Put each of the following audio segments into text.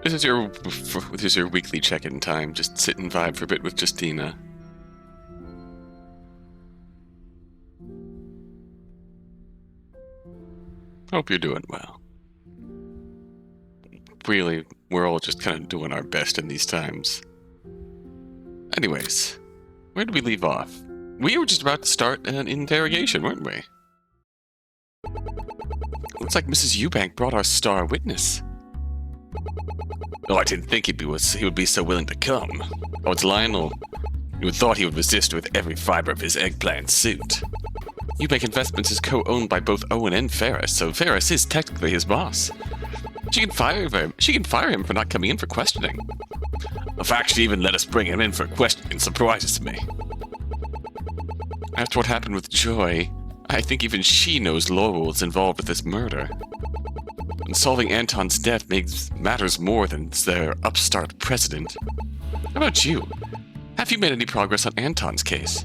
This is your weekly check-in time. Just sit and vibe for a bit with Justina. Hope you're doing well. Really, we're all just kind of doing our best in these times. Anyways, where did we leave off? We were just about to start an interrogation, weren't we? Looks like Mrs. Eubank brought our star witness. Oh, I didn't think he would be so willing to come. Oh, it's Lionel. You would thought he would resist with every fiber of his eggplant suit. Eubank Investments is co-owned by both Owen and Ferris, so Ferris is technically his boss. She can fire him for not coming in for questioning. The fact she even let us bring him in for questioning surprises me. After what happened with Joy, I think even she knows Laurel is involved with this murder. And solving Anton's death makes matters more than their upstart president. How about you? Have you made any progress on Anton's case?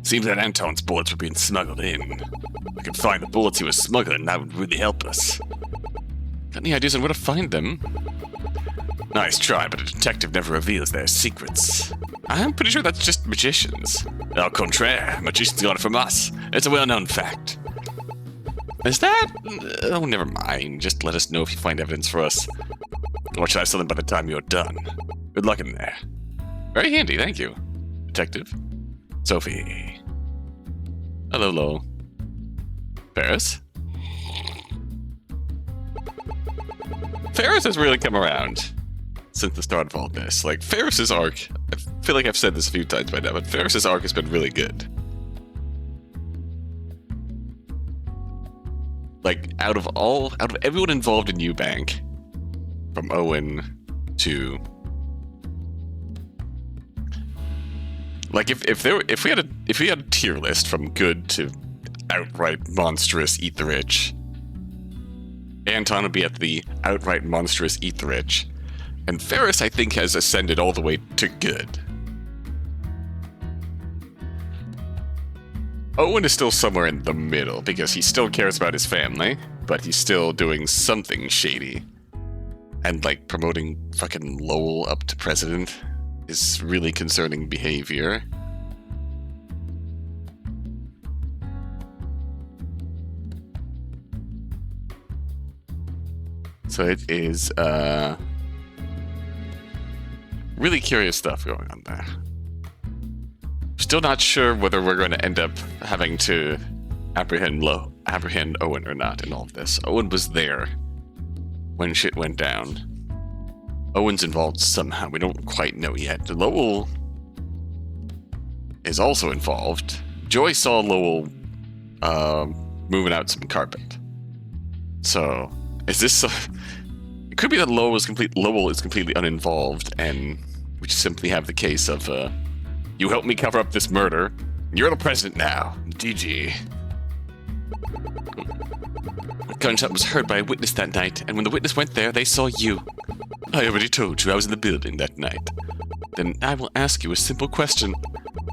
Seems that Anton's bullets were being smuggled in. I could find the bullets he was smuggling, that would really help us. Got any ideas on where to find them? Nice try, but a detective never reveals their secrets. I'm pretty sure that's just magicians. Au contraire, magicians got it from us. It's a well-known fact. Is that? Oh, never mind. Just let us know if you find evidence for us. Or should I have something by the time you're done? Good luck in there. Very handy, thank you. Detective. Sophie. Hello. Ferris? Ferris has really come around since the start of all this. Like, Ferris's arc, I feel like I've said this a few times by now, but Ferris's arc has been really good. Like, out of everyone involved in Eubank, from Owen to... Like, if we had a tier list from good to outright monstrous eat the rich, Anton would be at the outright monstrous eat the rich, and Ferris, I think, has ascended all the way to good. Owen is still somewhere in the middle, because he still cares about his family, but he's still doing something shady. And, like, promoting fucking Lowell up to president is really concerning behavior. So it is, really curious stuff going on there. Still not sure whether we're going to end up having to apprehend Owen or not in all of this. Owen was there when shit went down. Owen's involved somehow. We don't quite know yet. Lowell is also involved. Joy saw Lowell moving out some carpet. So, is this... it could be that Lowell is completely uninvolved, and we just simply have the case of... you helped me cover up this murder. You're the president now. GG. A gunshot was heard by a witness that night, and when the witness went there, they saw you. I already told you I was in the building that night. Then I will ask you a simple question.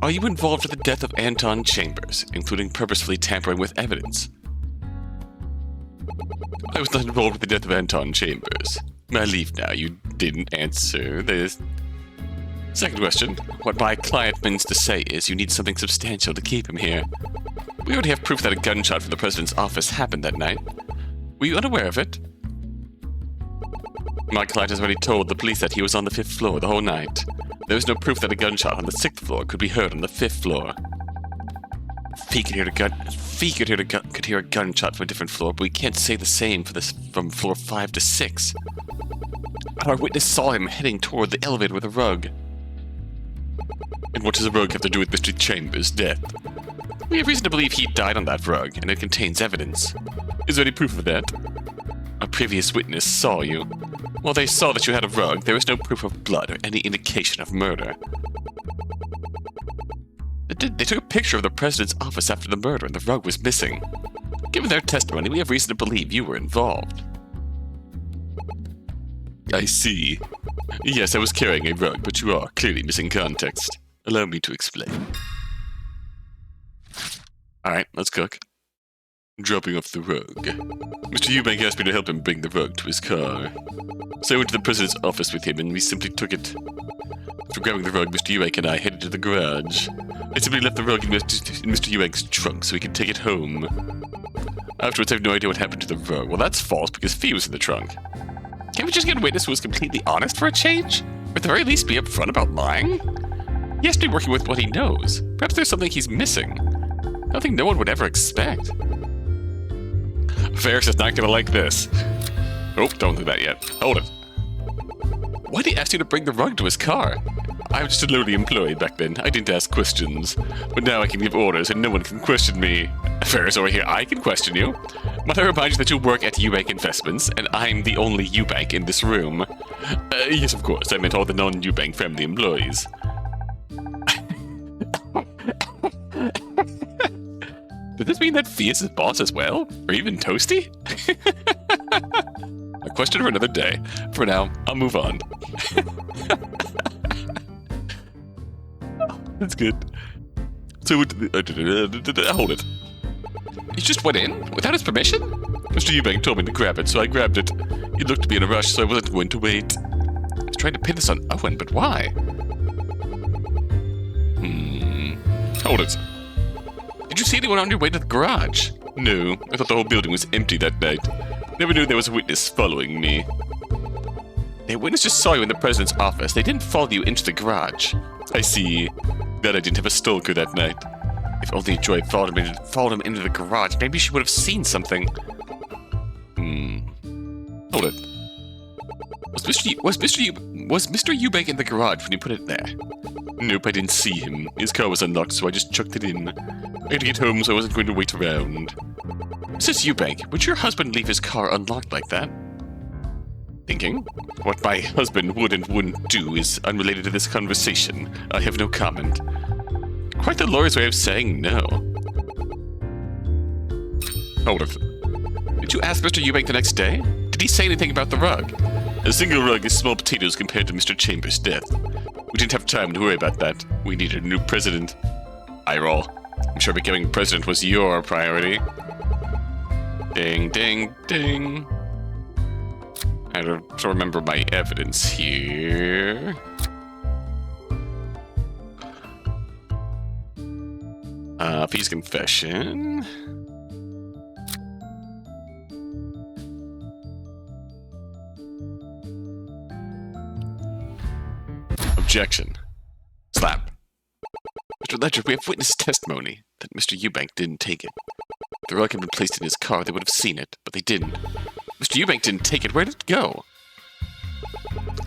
Are you involved with the death of Anton Chambers, including purposefully tampering with evidence? I was not involved with the death of Anton Chambers. I leave now. You didn't answer this. Second question. What my client means to say is you need something substantial to keep him here. We already have proof that a gunshot from the president's office happened that night. Were you unaware of it? My client has already told the police that he was on the 5th floor the whole night. There is no proof that a gunshot on the 6th floor could be heard on the 5th floor. Fee could hear a gunshot from a different floor, but we can't say the same for this from floor 5 to 6. Our witness saw him heading toward the elevator with a rug. And what does a rug have to do with Mr. Chambers' death? We have reason to believe he died on that rug, and it contains evidence. Is there any proof of that? A previous witness saw you. While they saw that you had a rug, there is no proof of blood or any indication of murder. They took a picture of the president's office after the murder, and the rug was missing. Given their testimony, we have reason to believe you were involved. I see. Yes, I was carrying a rug, but you are clearly missing context. Allow me to explain. Alright, let's cook. dropping off the rug. Mr. Eubank asked me to help him bring the rug to his car. So I went to the president's office with him, and we simply took it. After grabbing the rug, Mr. Eubank and I headed to the garage. I simply left the rug in Mr. Eubank's trunk so he could take it home. Afterwards, I have no idea what happened to the rug. Well, that's false, because Fee was in the trunk. Can't we just get a witness who was completely honest for a change? Or at the very least be upfront about lying? He has to be working with what he knows. Perhaps there's something he's missing. Nothing no one would ever expect. Ferris is not gonna like this. Oh, don't do that yet. Hold it. Why did he ask you to bring the rug to his car? I was just a lowly employee back then. I didn't ask questions. But now I can give orders and no one can question me. Ferris over here, I can question you. Might I remind you that you work at Eubank Investments, and I'm the only Eubank in this room. Yes, of course. I meant all the non-Eubank family employees. Does this mean that Fee is his boss as well? Or even Toasty? A question for another day. For now, I'll move on. That's good. So, hold it. He just went in without his permission? Mr. Eubank told me to grab it, so I grabbed it. He looked to be in a rush, so I wasn't going to wait. I was trying to pin this on Owen, but why? Hold it. Did you see anyone on your way to the garage? No, I thought the whole building was empty that night. Never knew there was a witness following me. The witness just saw you in the president's office. They didn't follow you into the garage. I see. Glad I didn't have a stalker that night. If only Joy followed him into the garage, maybe she would have seen something. Hold it. Was Mr. Eubank in the garage when you put it there? Nope, I didn't see him. His car was unlocked, so I just chucked it in. I had to get home, so I wasn't going to wait around. Mrs. Eubank, would your husband leave his car unlocked like that? Thinking. What my husband would and wouldn't do is unrelated to this conversation. I have no comment. Quite the lawyer's way of saying no. Hold it. Did you ask Mr. Eubank the next day? Did he say anything about the rug? A single rug is small potatoes compared to Mr. Chambers' death. We didn't have time to worry about that. We needed a new president. Eye roll. I'm sure becoming president was your priority. Ding, ding, ding. I have to remember my evidence here. Fee's confession. Objection. Slap. Mr. Ledger, we have witness testimony that Mr. Eubank didn't take it. If the rug had been placed in his car, they would have seen it, but they didn't. Mr. Eubank didn't take it. Where did it go?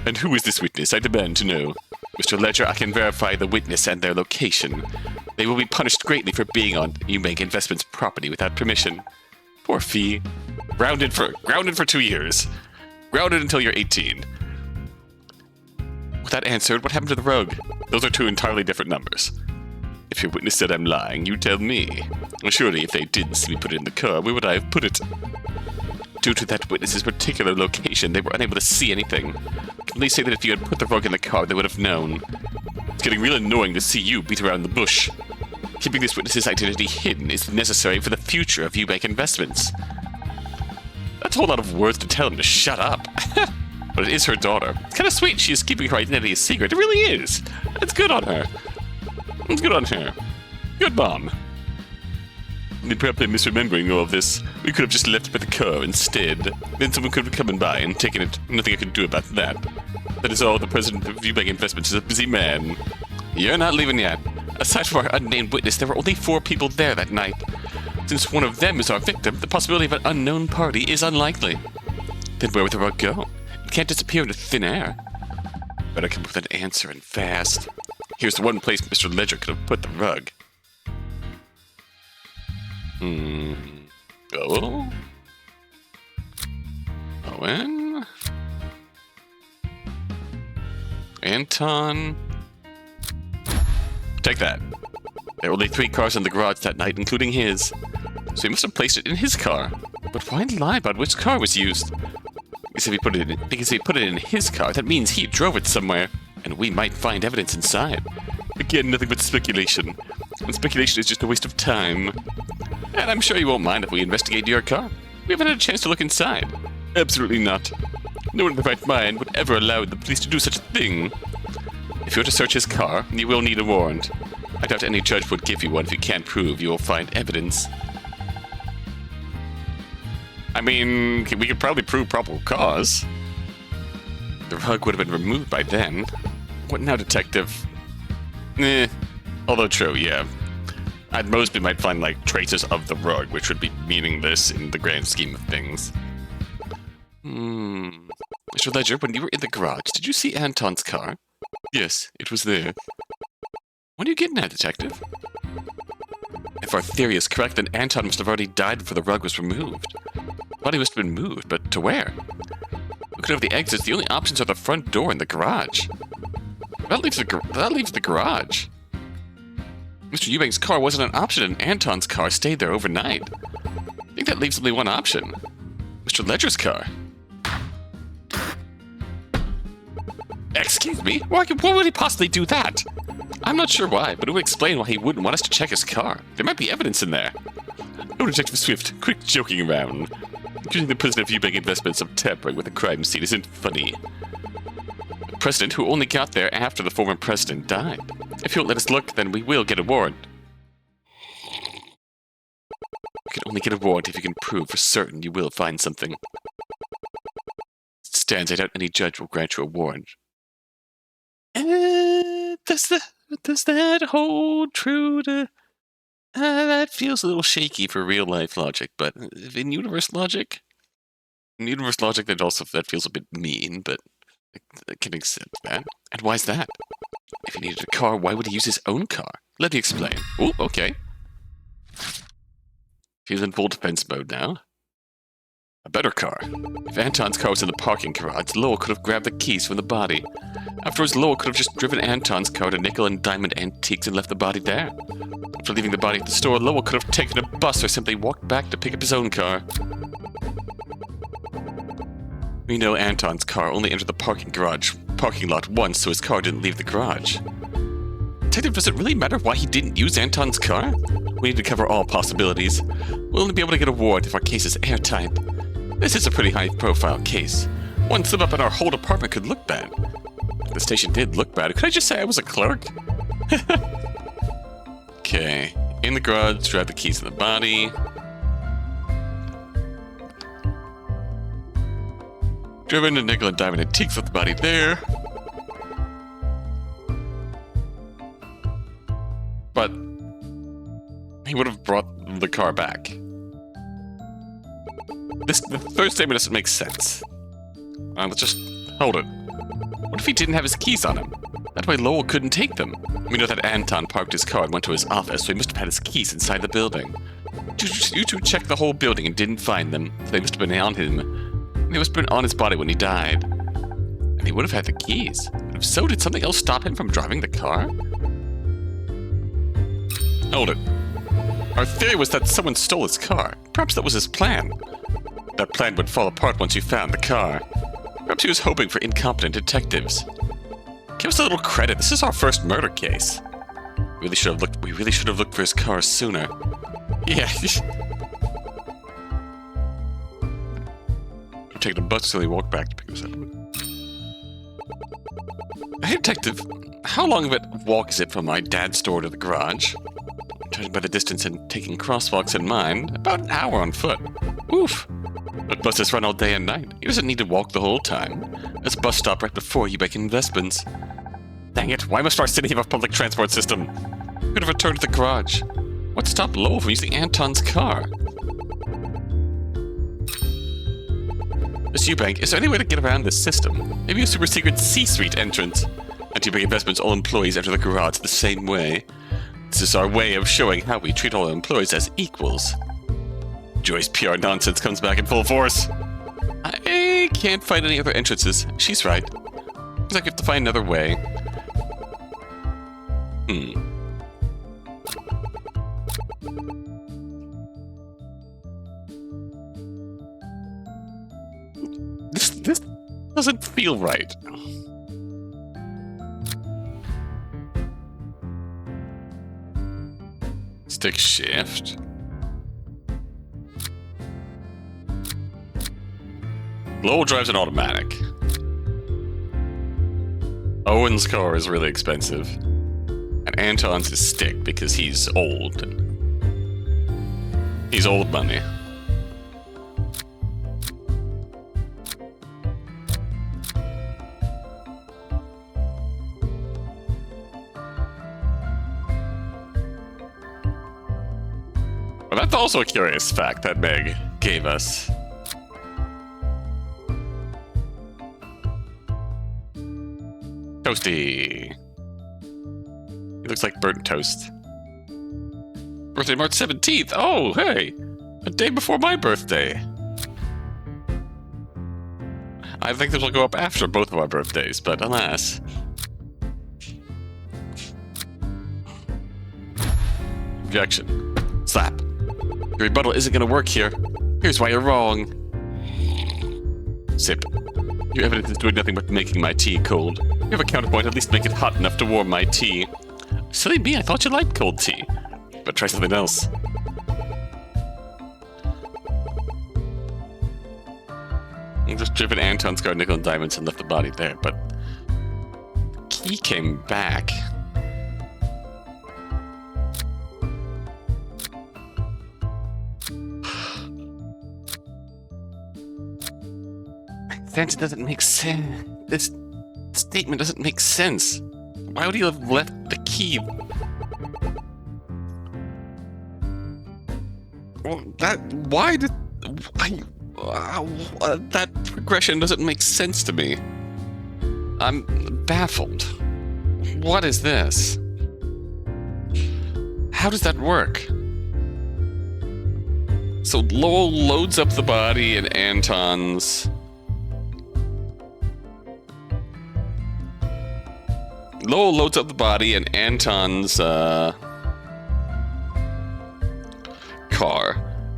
And who is this witness? I demand to know. Mr. Ledger, I can verify the witness and their location. They will be punished greatly for being on Eubank Investments property without permission. Poor Fee. Grounded for 2 years. Grounded until you're 18. With that answered, what happened to the rug? Those are 2 entirely different numbers. If your witness said I'm lying, you tell me. Well, surely if they didn't see me put it in the car, where would I have put it? Due to that witness's particular location, they were unable to see anything. Can they say that if you had put the rug in the car, they would have known? It's getting real annoying to see you beat around the bush. Keeping this witness's identity hidden is necessary for the future of Eubank Investments. That's a whole lot of words to tell him to shut up. But it is her daughter. It's kind of sweet she is keeping her identity a secret. It really is. It's good on her. It's good on her. Good mom. And perhaps I'm misremembering all of this. We could have just left it by the car instead. Then someone could have come by and taken it. Nothing I could do about that. That is all. The president of Eubank Investments is a busy man. You're not leaving yet. Aside from our unnamed witness, there were only 4 people there that night. Since one of them is our victim, the possibility of an unknown party is unlikely. Then where would the rug go? It can't disappear into thin air. Better come up with an answer and fast. Here's the one place Mr. Ledger could have put the rug. Oh? Owen? Anton? Take that. There were only 3 cars in the garage that night, including his. So he must have placed it in his car. But why lie about which car was used? Because if he put it in his car, that means he drove it somewhere, and we might find evidence inside. Again, nothing but speculation. And speculation is just a waste of time. And I'm sure you won't mind if we investigate your car. We haven't had a chance to look inside. Absolutely not. No one in their right mind would ever allow the police to do such a thing. If you were to search his car, you will need a warrant. I doubt any judge would give you one if you can't prove you will find evidence. I mean, we could probably prove probable cause. The rug would have been removed by then. What now, detective? Although true, yeah. At most, we might find, like, traces of the rug, which would be meaningless in the grand scheme of things. Mr. Ledger, when you were in the garage, did you see Anton's car? Yes, it was there. What are you getting at, detective? If our theory is correct, then Anton must have already died before the rug was removed. The body must have been moved, but to where? Looking over the exits, the only options are the front door and the garage. That leaves the garage. Mr. Eubank's car wasn't an option, and Anton's car stayed there overnight. I think that leaves only one option. Mr. Ledger's car. Excuse me? Why would he possibly do that? I'm not sure why, but it would explain why he wouldn't want us to check his car. There might be evidence in there. Oh, Detective Swift, quit joking around. Accusing the president of Eubank Investments of tampering with the crime scene isn't funny. The president who only got there after the former president died. If you won't let us look, then we will get a warrant. You can only get a warrant if you can prove for certain you will find something. It stands, I doubt any judge will grant you a warrant. Does that hold true to... that feels a little shaky for real-life logic, but in universe logic... that feels a bit mean, but I can accept that. And why's that? If he needed a car, why would he use his own car? Let me explain. Oh, okay. He's in full defense mode now. A better car. If Anton's car was in the parking garage, Lowell could have grabbed the keys from the body. Afterwards, Lowell could have just driven Anton's car to Nickel and Diamond Antiques and left the body there. After leaving the body at the store, Lowell could have taken a bus or simply walked back to pick up his own car. We know Anton's car only entered the parking lot once, so his car didn't leave the garage. Detective, does it really matter why he didn't use Anton's car? We need to cover all possibilities. We'll only be able to get a warrant if our case is airtight. This is a pretty high-profile case. One slip up and our whole department could look bad. If the station did look bad, could I just say I was a clerk? Okay. In the garage, drive the keys to the body. Driven to Nickel and Diamond Antiques with the body there. But he would have brought the car back. The third statement doesn't make sense. Let's just hold it. What if he didn't have his keys on him? That way Lowell couldn't take them. We know that Anton parked his car and went to his office, so he must have had his keys inside the building. You two checked the whole building and didn't find them. So they must have been on him. They must have been on his body when he died. And he would have had the keys. If so, did something else stop him from driving the car? Hold it. Our theory was that someone stole his car. Perhaps that was his plan. That plan would fall apart once you found the car. Perhaps he was hoping for incompetent detectives. Give us a little credit. This is our first murder case. We really should have looked for his car sooner. Yeah. I'm taking a bus until he walked back to pick us up. Hey, detective. How long of a walk is it from my dad's store to the garage? Judging by the distance and taking crosswalks in mind, about an hour on foot. Oof. But buses run all day and night. He doesn't need to walk the whole time. There's a bus stop right before Eubank Investments. Dang it, why must our city have a public transport system? We could have returned to the garage. What stopped Lowell from using Anton's car? Miss Eubank, is there any way to get around this system? Maybe a super secret C-suite entrance? At Eubank Investments, all employees enter the garage the same way. This is our way of showing how we treat all employees as equals. Joy's PR nonsense comes back in full force. I can't find any other entrances. She's right. Looks like we have to find another way. This doesn't feel right. Stick shift. Lowell drives an automatic. Owen's car is really expensive. And Anton's is stick because he's old. He's old money. Well, that's also a curious fact that Meg gave us. Toasty. He looks like burnt toast. Birthday March 17th. Oh, hey. A day before my birthday. I think this will go up after both of our birthdays, but alas. Objection. Slap. Your rebuttal isn't going to work here. Here's why you're wrong. Sip. Your evidence is doing nothing but making my tea cold. You have a counterpoint, at least make it hot enough to warm my tea. Silly me, I thought you liked cold tea. But try something else. I just driven Anton's car nickel and diamonds and left the body there, but the key came back. That doesn't make sense. This statement doesn't make sense. Why would he have left the key? Well, that progression doesn't make sense to me. I'm baffled. What is this? How does that work? So Lowell loads up the body in Anton's... Lowell loads up the body in Anton's car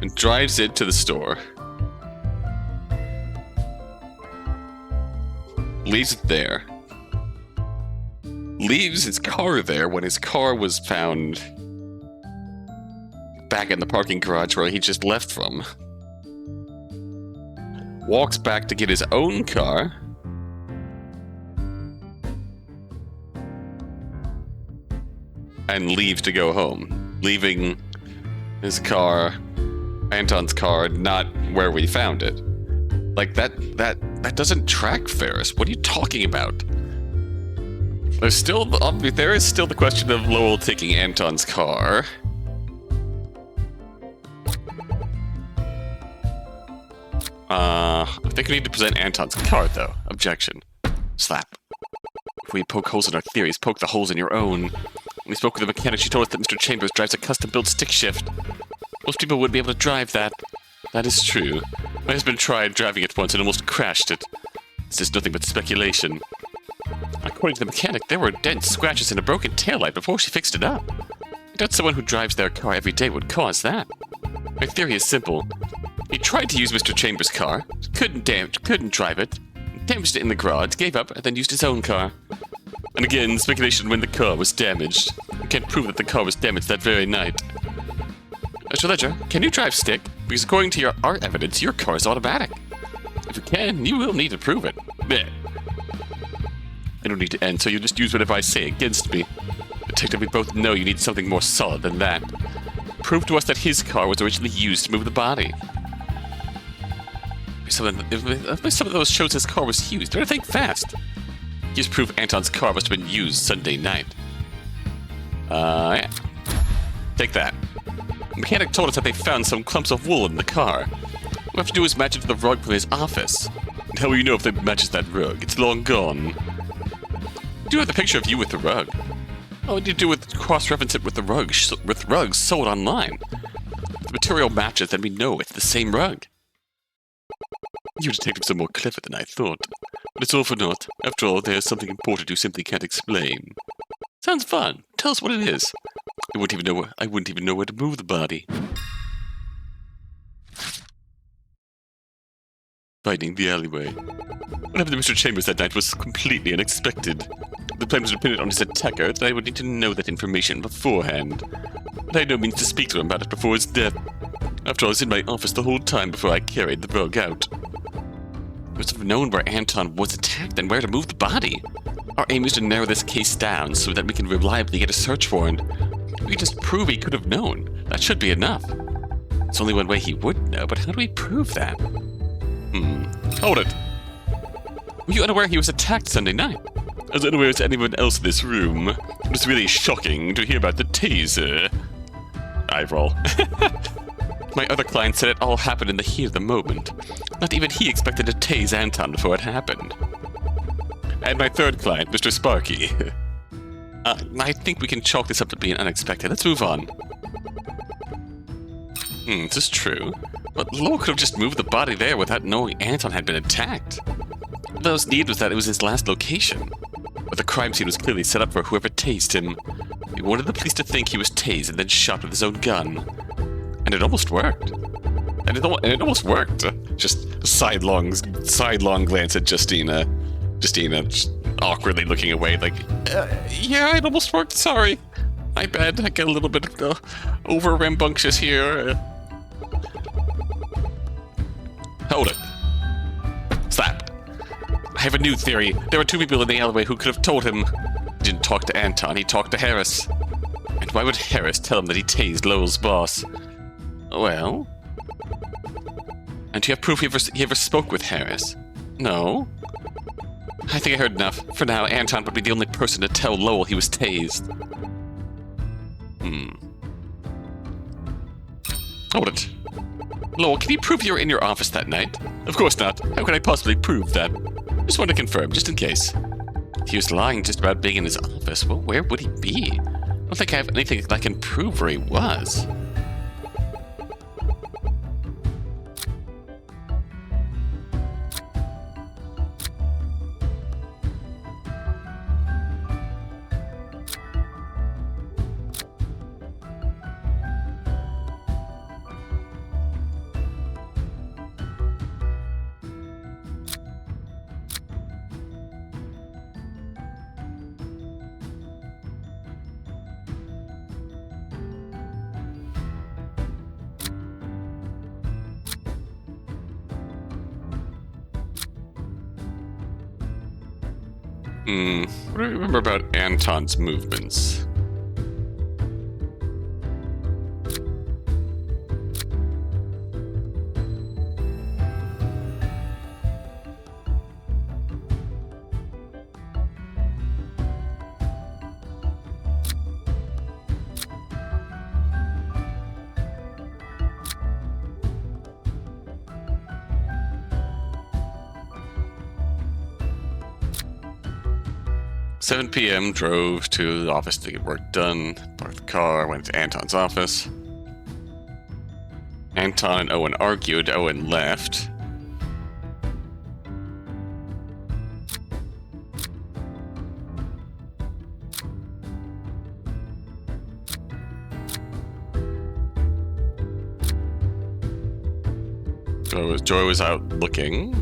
and drives it to the store. Leaves it there. Leaves his car there when his car was found back in the parking garage where he just left from. Walks back to get his own car. And leaves to go home, leaving his car, Anton's car, not where we found it. Like that doesn't track, Ferris. What are you talking about? There is still the question of Lowell taking Anton's car. I think we need to present Anton's car, though. Objection. Slap. If we poke holes in our theories, poke the holes in your own. When we spoke with the mechanic, she told us that Mr. Chambers drives a custom-built stick shift. Most people wouldn't be able to drive that. That is true. My husband tried driving it once and almost crashed it. This is nothing but speculation. According to the mechanic, there were dents, scratches, and a broken taillight before she fixed it up. I doubt someone who drives their car every day would cause that. My theory is simple. He tried to use Mr. Chambers' car, couldn't drive it, damaged it in the garage, gave up, and then used his own car. And again, speculation when the car was damaged. We can't prove that the car was damaged that very night. Mr. Ledger, can you drive stick? Because according to our evidence, your car is automatic. If you can, you will need to prove it. Blech. I don't need to end, so you just use whatever I say against me. Detective, we both know you need something more solid than that. Prove to us that his car was originally used to move the body. If some of those shows his car was used, better think fast. Here's proof Anton's car must have been used Sunday night. Yeah. Take that. The mechanic told us that they found some clumps of wool in the car. All we have to do is match it to the rug from his office. And how will you know if it matches that rug? It's long gone. We do have the picture of you with the rug. All we need to do is cross-reference it with the rug, with rugs sold online. If the material matches, then we know it's the same rug. You detectives are more clever than I thought. But it's all for naught. After all, there's something important you simply can't explain. Sounds fun. Tell us what it is. I wouldn't even know where to move the body. Finding the alleyway. What happened to Mr. Chambers that night was completely unexpected. The plan was dependent on his attacker, and I would need to know that information beforehand. But I had no means to speak to him about it before his death. After all, I was in my office the whole time before I carried the rug out. must have known where Anton was attacked and where to move the body. Our aim is to narrow this case down so that we can reliably get a search warrant. We can just prove he could have known. That should be enough. It's only one way he would know, but how do we prove that? Hold it. Were you unaware he was attacked Sunday night? As unaware as anyone else in this room. It was really shocking to hear about the taser. Eye roll. My other client said it all happened in the heat of the moment. Not even he expected to tase Anton before it happened. And my third client, Mr. Sparky. I think we can chalk this up to being unexpected. Let's move on. This is true. But Lowell could have just moved the body there without knowing Anton had been attacked. All that was needed was that it was his last location. But the crime scene was clearly set up for whoever tased him. He wanted the police to think he was tased and then shot with his own gun. And it almost worked. And it almost worked. Just a sidelong glance at Justina. Justina just awkwardly looking away like, yeah, it almost worked, sorry. My bad, I get a little bit over rambunctious here. Hold it. Slap. I have a new theory. There were two people in the alleyway who could have told him. He didn't talk to Anton, he talked to Harris. And why would Harris tell him that he tased Lowell's boss? Well? And do you have proof he ever spoke with Harris? No? I think I heard enough. For now, Anton would be the only person to tell Lowell he was tased. Hold it. Lowell, can you prove you were in your office that night? Of course not. How could I possibly prove that? Just want to confirm, just in case. If he was lying just about being in his office, well, where would he be? I don't think I have anything that can prove where he was. What do I remember about Anton's movements? $7 p.m. drove to the office to get work done, parked the car, went to Anton's office. Anton and Owen argued, Owen left. Joy was out looking.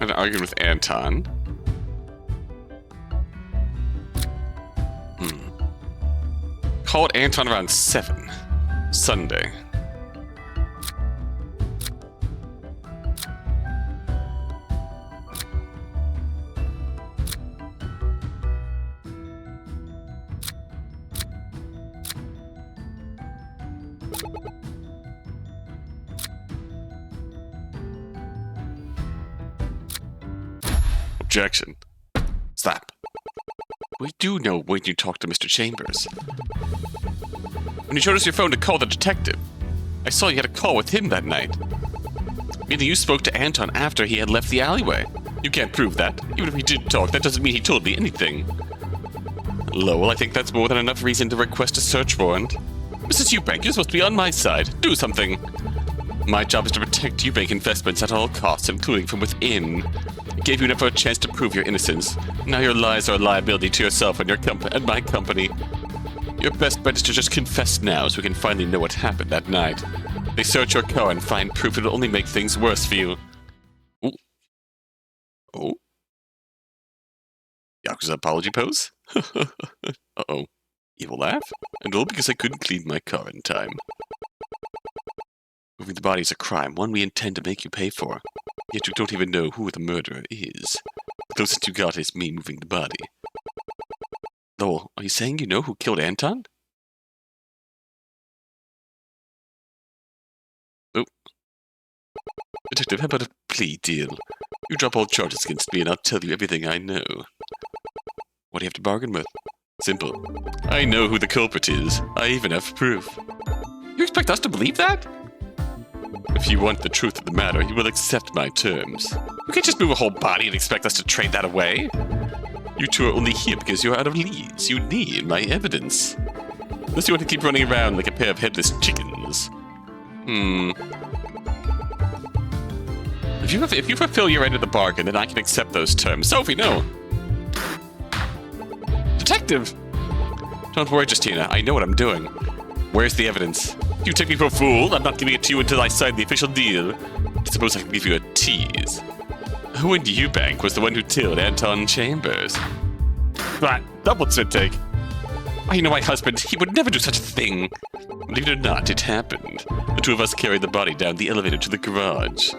And argued with Anton. Called Anton around 7. Sunday. Objection. Slap. We do know when you talk to Mr. Chambers. When you showed us your phone to call the detective, I saw you had a call with him that night. Meaning you spoke to Anton after he had left the alleyway. You can't prove that. Even if he did talk, that doesn't mean he told me anything. Lowell, I think that's more than enough reason to request a search warrant. Mrs. Eubank, you're supposed to be on my side. Do something. My job is to protect Eubank investments at all costs, including from within. I gave you enough of a chance to prove your innocence. Now your lies are a liability to yourself and your and my company. Your best bet is to just confess now so we can finally know what happened that night. If they search your car and find proof, it'll only make things worse for you. Ooh. Oh. Yakuza apology pose? Uh-oh. Evil laugh? And all because I couldn't clean my car in time. Moving the body is a crime, one we intend to make you pay for. Yet you don't even know who the murderer is. The closest you got is me moving the body. Lowell, are you saying you know who killed Anton? Oh. Detective, how about a plea deal? You drop all charges against me and I'll tell you everything I know. What do you have to bargain with? Simple. I know who the culprit is. I even have proof. You expect us to believe that? If you want the truth of the matter, you will accept my terms. You can't just move a whole body and expect us to trade that away. You two are only here because you're out of leads. You need my evidence. Unless you want to keep running around like a pair of headless chickens. If you fulfill your end of the bargain, then I can accept those terms. Sophie, no! Detective! Don't worry, Justina. I know what I'm doing. Where's the evidence? You take me for a fool. I'm not giving it to you until I sign the official deal. I suppose I can give you a tease. Owen Eubank was the one who killed Anton Chambers. That double spit take. I know my husband. He would never do such a thing. Believe it or not, it happened. The two of us carried the body down the elevator to the garage.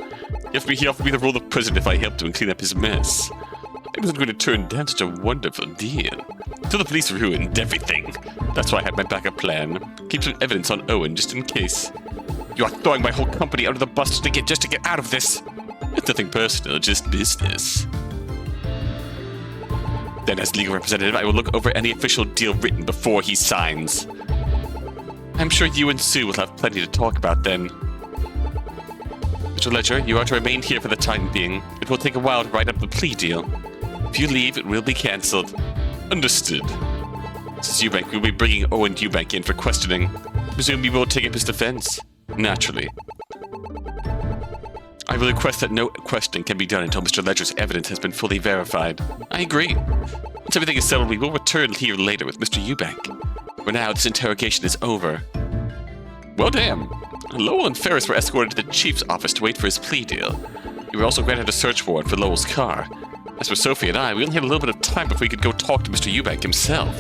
He offered me the role of president if I helped him clean up his mess. I wasn't going to turn down such a wonderful deal. So the police ruined everything. That's why I had my backup plan. Keep some evidence on Owen just in case. You are throwing my whole company out of the bus just to get out of this. It's nothing personal, just business. Then as legal representative, I will look over any official deal written before he signs. I'm sure you and Sue will have plenty to talk about then. Mr. Ledger, you are to remain here for the time being. It will take a while to write up the plea deal. If you leave, it will be cancelled. Understood. Mrs. Eubank will be bringing Owen Eubank in for questioning. Presume you will take up his defense. Naturally. I will request that no questioning can be done until Mr. Ledger's evidence has been fully verified. I agree. Once everything is settled, we will return here later with Mr. Eubank. For now, this interrogation is over. Well, damn. Lowell and Ferris were escorted to the chief's office to wait for his plea deal. We were also granted a search warrant for Lowell's car. As for Sophie and I, we only had a little bit of time before we could go talk to Mr. Eubank himself.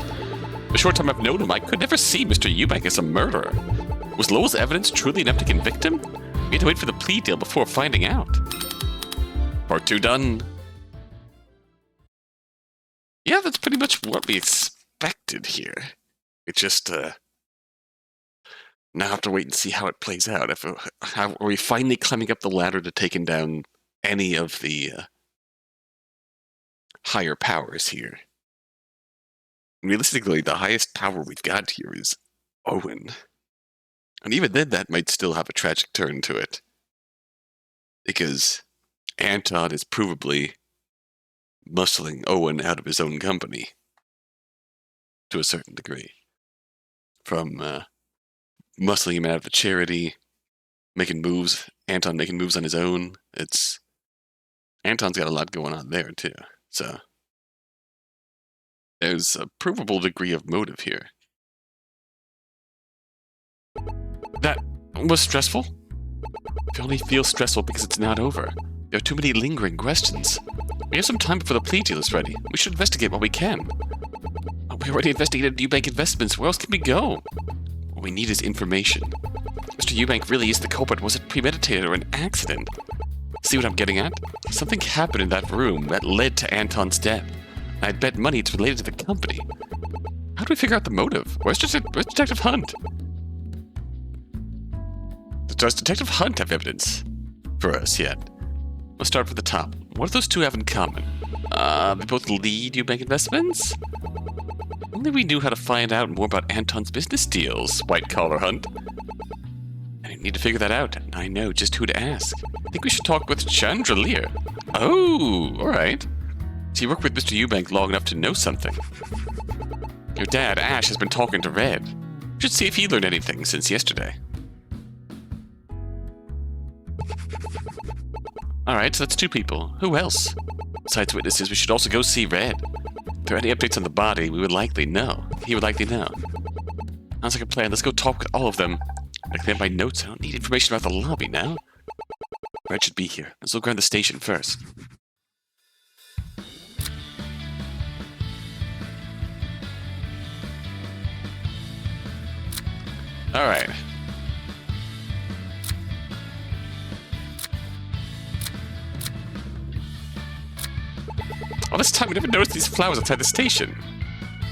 The short time I've known him, I could never see Mr. Eubank as a murderer. Was Lowell's evidence truly enough to convict him? We had to wait for the plea deal before finding out. Part 2 done. Yeah, that's pretty much what we expected here. It just, now have to wait and see how it plays out. Are we finally climbing up the ladder to taking down any of the higher powers here? Realistically, the highest power we've got here is Owen. And even then, that might still have a tragic turn to it. Because Anton is provably muscling Owen out of his own company. To a certain degree. From muscling him out of the charity, making moves, Anton making moves on his own. Anton's got a lot going on there, too. So, there's a provable degree of motive here. That was stressful? It only feels stressful because it's not over. There are too many lingering questions. We have some time before the plea deal is ready. We should investigate what we can. We already investigated Eubank Investments. Where else can we go? What we need is information. Mr. Eubank really is the culprit. Was it premeditated or an accident? See what I'm getting at? Something happened in that room that led to Anton's death. I'd bet money it's related to the company. How do we figure out the motive? Where's Detective Hunt? Does Detective Hunt have evidence for us yet? Let's start from the top. What do those two have in common? They both lead Eubank Investments? Only we knew how to find out more about Anton's business deals, white-collar Hunt. I need to figure that out, and I know just who to ask. I think we should talk with Chandelier. Oh, alright. So you worked with Mr. Eubank long enough to know something. Your dad, Ash, has been talking to Red. We should see if he learned anything since yesterday. Alright, so that's two people. Who else? Besides witnesses, we should also go see Red. If there are any updates on the body, we would likely know. He would likely know. Sounds like a plan. Let's go talk with all of them. I clean up my notes. I don't need information about the lobby now. Red should be here. Let's look around the station first. Alright. this time I never noticed these flowers outside the station.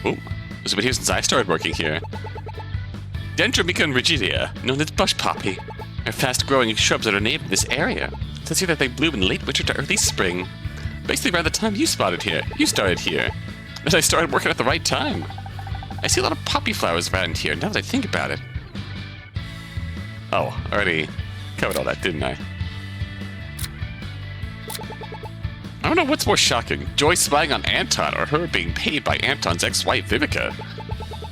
Oh, it's been here since I started working here. Dendromica and Rigidia, known as bush poppy, are fast-growing shrubs that are native to this area. It says here that they bloom in late winter to early spring. Basically around the time you started here. And I started working at the right time. I see a lot of poppy flowers around here, now that I think about it. Oh, I already covered all that, didn't I? I don't know what's more shocking, Joy spying on Anton or her being paid by Anton's ex-wife, Vivica.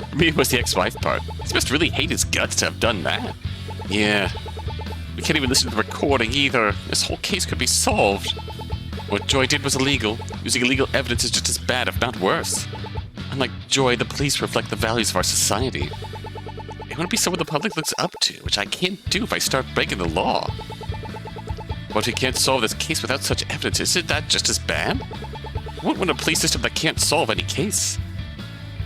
For me, it was the ex-wife part. He must really hate his guts to have done that. Yeah. We can't even listen to the recording either. This whole case could be solved. What Joy did was illegal. Using illegal evidence is just as bad, if not worse. Unlike Joy, the police reflect the values of our society. I want to be someone the public looks up to, which I can't do if I start breaking the law. But if we can't solve this case without such evidence, isn't that just as bad? I wouldn't want a police system that can't solve any case.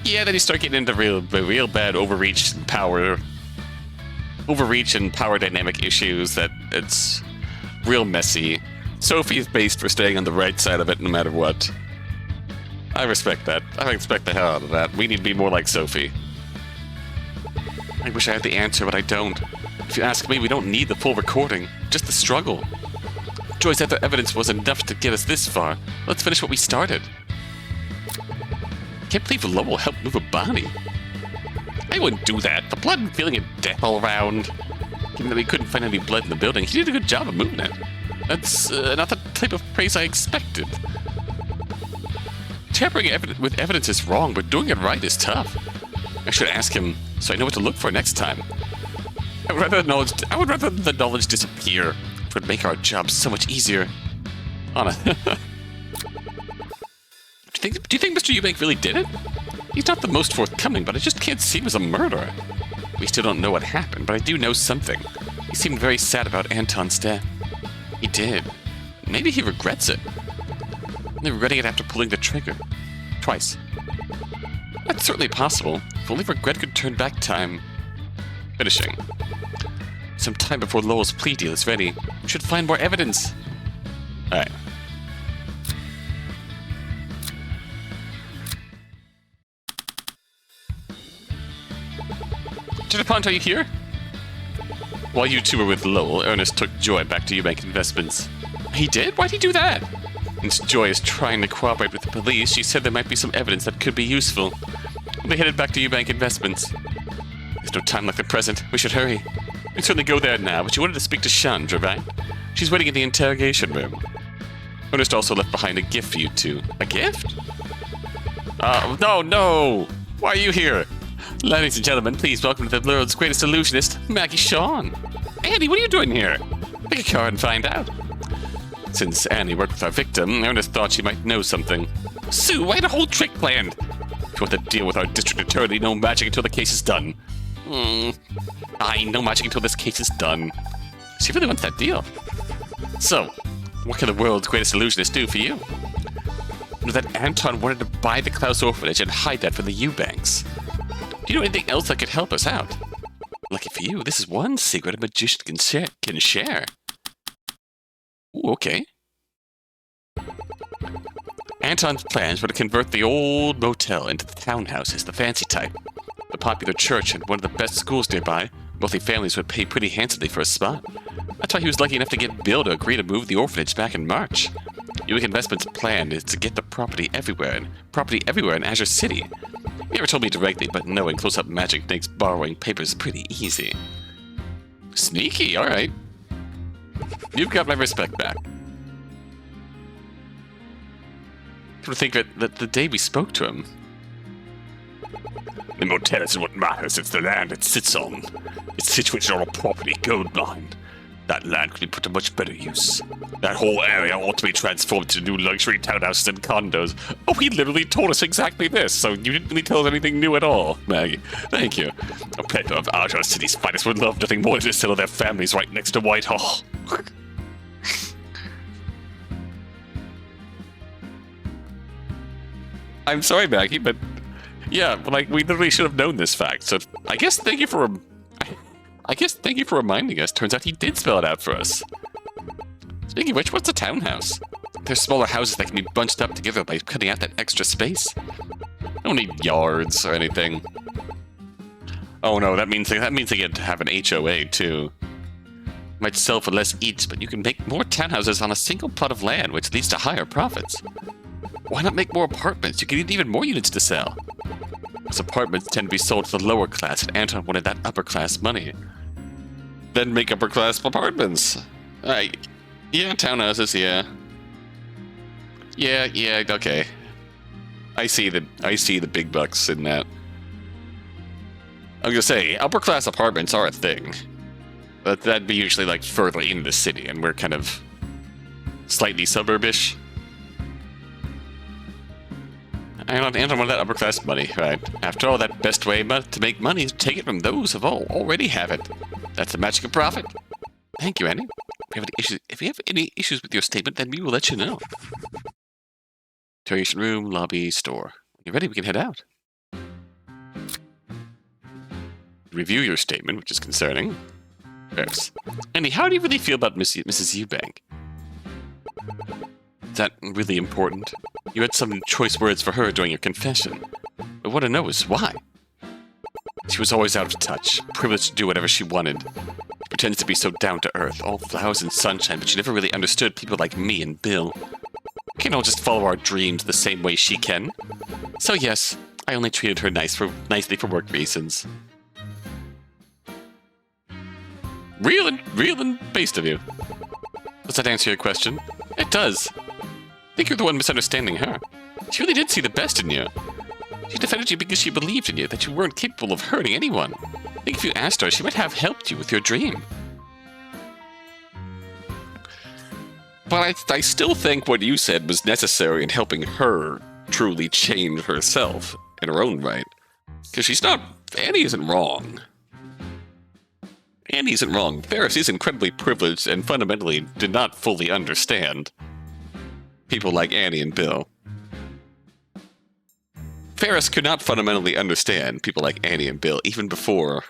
Yeah, then you start getting into real bad overreach and power dynamic issues that it's real messy. Sophie is based for staying on the right side of it no matter what. I respect that. I respect the hell out of that. We need to be more like Sophie. I wish I had the answer, but I don't. If you ask me, we don't need the full recording, just the struggle. Joy's evidence was enough to get us this far. Let's finish what we started. Can't believe Lowell helped move a body. I wouldn't do that. The blood and feeling of death all around. Given that we couldn't find any blood in the building, he did a good job of moving it. That's not the type of praise I expected. Tampering with evidence is wrong, but doing it right is tough. I should ask him so I know what to look for next time. I would rather the knowledge disappear. It would make our job so much easier. Anna. Do you think Mr. Eubank really did it? He's not the most forthcoming, but I just can't see him as a murderer. We still don't know what happened, but I do know something. He seemed very sad about Anton's death. He did. Maybe he regrets it. Only regretting it after pulling the trigger. Twice. That's certainly possible. If only regret could turn back time. Finishing. Some time before Lowell's plea deal is ready. We should find more evidence. Alright. Jetapont, are you here? While you two were with Lowell, Ernest took Joy back to Eubank Investments. He did? Why'd he do that? Since Joy is trying to cooperate with the police, she said there might be some evidence that could be useful. They headed back to Eubank Investments. There's no time like the present. We should hurry. We can certainly go there now, but you wanted to speak to Chandra, right? She's waiting in the interrogation room. Ernest also left behind a gift for you two. A gift? No! Why are you here? Ladies and gentlemen, please welcome to the world's greatest illusionist, Maggie Shawn. Annie, what are you doing here? Pick a car and find out. Since Annie worked with our victim, Ernest thought she might know something. Sue, I had a whole trick planned. If you want to deal with our district attorney, no magic until the case is done. No magic until this case is done. She really wants that deal. So, what can the world's greatest illusionist do for you? You know that Anton wanted to buy the Klaus orphanage and hide that from the Eubanks. Do you know anything else that could help us out? Lucky for you, this is one secret a magician can share. Ooh, okay. Anton's plans were to convert the old motel into the townhouses, the fancy type. The popular church and one of the best schools nearby, wealthy families would pay pretty handsomely for a spot. That's why he was lucky enough to get Bill to agree to move the orphanage back in March. Eubank Investment's plan is to get the property everywhere in Azure City. He never told me directly, but knowing close-up magic makes borrowing papers pretty easy. Sneaky, alright. You've got my respect back. Come to think of it, that the day we spoke to him... The motel isn't what matters, it's the land it sits on. It's situated on a property gold mine. That land could be put to much better use. That whole area ought to be transformed to new luxury townhouses and condos. Oh, he literally told us exactly this, so you didn't really tell us anything new at all, Maggie. Thank you. A plethora of Azure City's finest would love nothing more than to settle their families right next to Whitehall. I'm sorry, Maggie, but yeah, like we literally should have known this fact. So I guess thank you for reminding us. Turns out he did spell it out for us. Speaking of which, what's a townhouse? There's smaller houses that can be bunched up together by cutting out that extra space. I don't need yards or anything. Oh no, that means they get to have an HOA too. Might sell for less each, but you can make more townhouses on a single plot of land, which leads to higher profits. Why not make more apartments? You can get even more units to sell. Those apartments tend to be sold to the lower class, and Anton wanted that upper class money. Then make upper class apartments. Yeah, townhouses, yeah. Yeah, okay. I see the big bucks in that. I was gonna say, upper class apartments are a thing. But that'd be usually like further into the city, and we're kind of slightly suburbish. Anton wanted that upper class money, right? After all, that best way to make money is to take it from those who already have it. That's the magic of profit. Thank you, Annie. If you have any issues with your statement, then we will let you know. Interrogation room, lobby, store. When you're ready, we can head out. Review your statement, which is concerning. First, Annie, how do you really feel about Mrs. Eubank? Is that really important? You had some choice words for her during your confession. But what I know is why. She was always out of touch, privileged to do whatever she wanted. She pretends to be so down to earth, all flowers and sunshine, but she never really understood people like me and Bill. We can't all just follow our dreams the same way she can. So yes, I only treated her nicely for work reasons. Real and based of you. Does that answer your question? It does. I think you're the one misunderstanding her. She really did see the best in you. She defended you because she believed in you, that you weren't capable of hurting anyone. I think if you asked her, she might have helped you with your dream. But I still think what you said was necessary in helping her truly change herself in her own right. Because Annie isn't wrong. Annie isn't wrong. Ferris is incredibly privileged and fundamentally did not fully understand people like Annie and Bill. Ferris could not fundamentally understand people like Annie and Bill even before,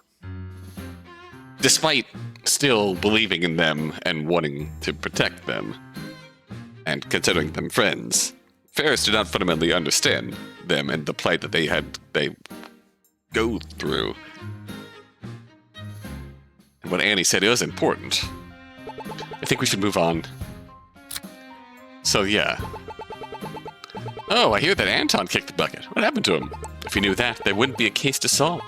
despite still believing in them and wanting to protect them and considering them friends. Ferris did not fundamentally understand them and the plight that they go through. And what Annie said was important. I think we should move on. So yeah. Oh, I hear that Anton kicked the bucket. What happened to him? If we knew that, there wouldn't be a case to solve.